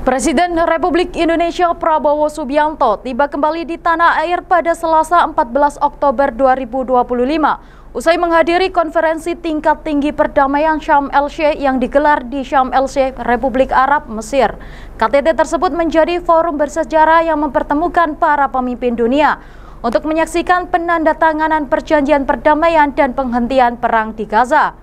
Presiden Republik Indonesia Prabowo Subianto tiba kembali di tanah air pada Selasa 14 Oktober 2025 usai menghadiri konferensi tingkat tinggi perdamaian Sharm el-Sheikh yang digelar di Sharm el-Sheikh, Republik Arab Mesir. KTT tersebut menjadi forum bersejarah yang mempertemukan para pemimpin dunia untuk menyaksikan penandatanganan perjanjian perdamaian dan penghentian perang di Gaza.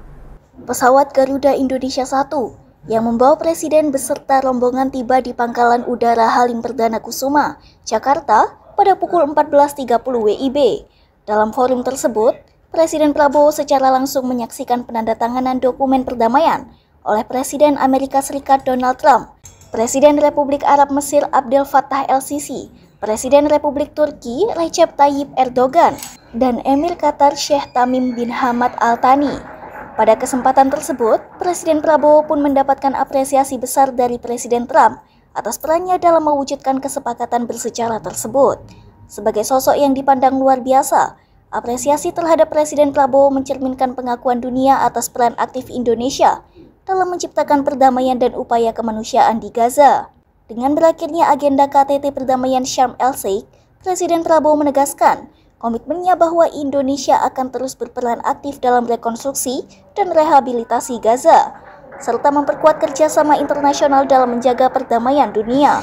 Pesawat Garuda Indonesia 1 yang membawa Presiden beserta rombongan tiba di Pangkalan Udara Halim Perdana Kusuma, Jakarta pada pukul 14.30 WIB. Dalam forum tersebut, Presiden Prabowo secara langsung menyaksikan penandatanganan dokumen perdamaian oleh Presiden Amerika Serikat Donald Trump, Presiden Republik Arab Mesir Abdel Fattah el-Sisi, Presiden Republik Turki Recep Tayyip Erdogan, dan Emir Qatar Sheikh Tamim bin Hamad Al Thani. Pada kesempatan tersebut, Presiden Prabowo pun mendapatkan apresiasi besar dari Presiden Trump atas perannya dalam mewujudkan kesepakatan bersejarah tersebut. Sebagai sosok yang dipandang luar biasa, apresiasi terhadap Presiden Prabowo mencerminkan pengakuan dunia atas peran aktif Indonesia dalam menciptakan perdamaian dan upaya kemanusiaan di Gaza. Dengan berakhirnya agenda KTT Perdamaian Sharm el-Sheikh, Presiden Prabowo menegaskan komitmennya bahwa Indonesia akan terus berperan aktif dalam rekonstruksi dan rehabilitasi Gaza, serta memperkuat kerjasama internasional dalam menjaga perdamaian dunia.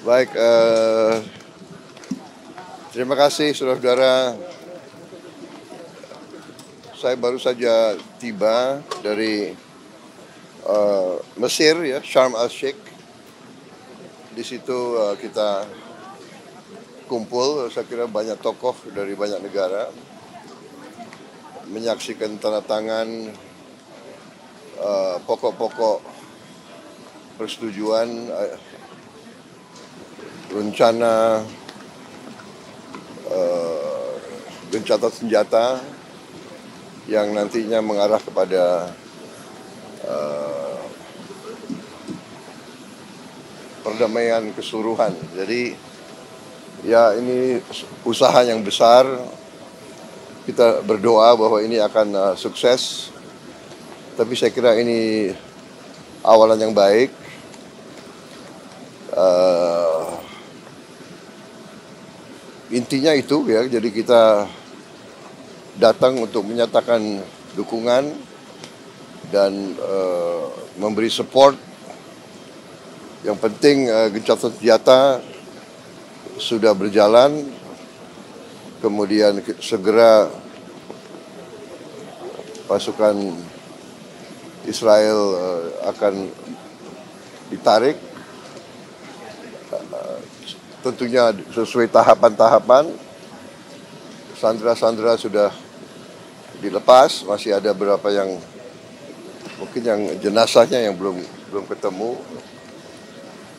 Baik, terima kasih saudara-saudara. Saya baru saja tiba dari Mesir, ya, Sharm el-Sheikh. Di situ kita kumpul, saya kira banyak tokoh dari banyak negara menyaksikan tanda tangan pokok-pokok persetujuan rencana gencatan senjata yang nantinya mengarah kepada perdamaian keseluruhan. Jadi ya ini usaha yang besar. Kita berdoa bahwa ini akan sukses. Tapi saya kira ini awalan yang baik. Intinya itu ya. Jadi kita datang untuk menyatakan dukungan dan memberi support. Yang penting gencatan senjata sudah berjalan, kemudian segera pasukan Israel akan ditarik, tentunya sesuai tahapan-tahapan. Sandera-sandera sudah dilepas, masih ada beberapa yang mungkin yang jenazahnya yang belum ketemu.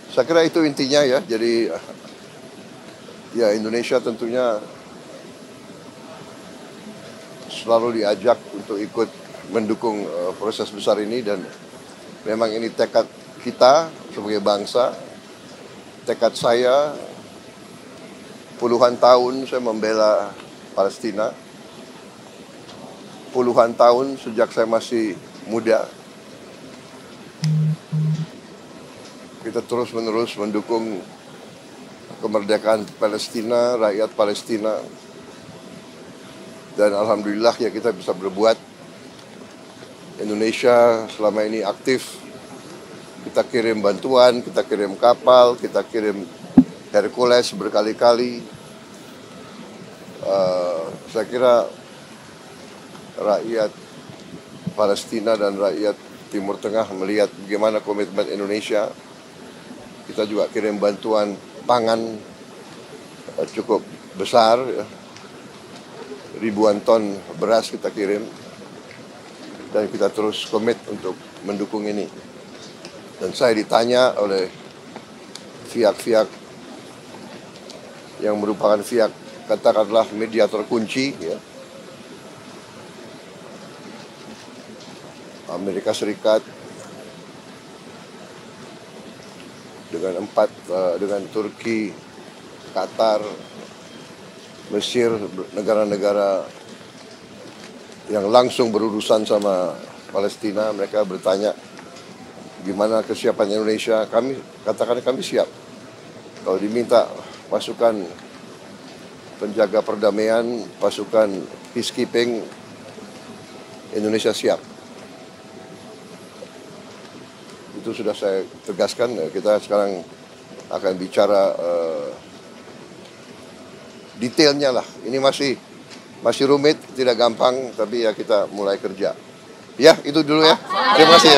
Saya kira itu intinya ya. Jadi ya Indonesia tentunya selalu diajak untuk ikut mendukung proses besar ini, dan memang ini tekad kita sebagai bangsa, tekad saya. Puluhan tahun saya membela Palestina, puluhan tahun sejak saya masih muda. Kita terus-menerus mendukung kemerdekaan Palestina, rakyat Palestina. Dan alhamdulillah ya kita bisa berbuat. Indonesia selama ini aktif. Kita kirim bantuan, kita kirim kapal, kita kirim Hercules berkali-kali. Saya kira rakyat Palestina dan rakyat Timur Tengah melihat bagaimana komitmen Indonesia. Kita juga kirim bantuan pangan cukup besar, ya. Ribuan ton beras kita kirim, dan kita terus komit untuk mendukung ini. Dan saya ditanya oleh pihak-pihak yang merupakan pihak katakanlah mediator kunci, ya. Amerika Serikat dengan Turki, Qatar, Mesir, negara-negara yang langsung berurusan sama Palestina, mereka bertanya gimana kesiapan Indonesia. Kami katakan kami siap. Kalau diminta pasukan penjaga perdamaian, pasukan peacekeeping, Indonesia siap. Itu sudah saya tegaskan. Kita sekarang akan bicara detailnya lah. Ini masih rumit, tidak gampang, tapi ya kita mulai kerja. Ya, itu dulu ya. Terima kasih.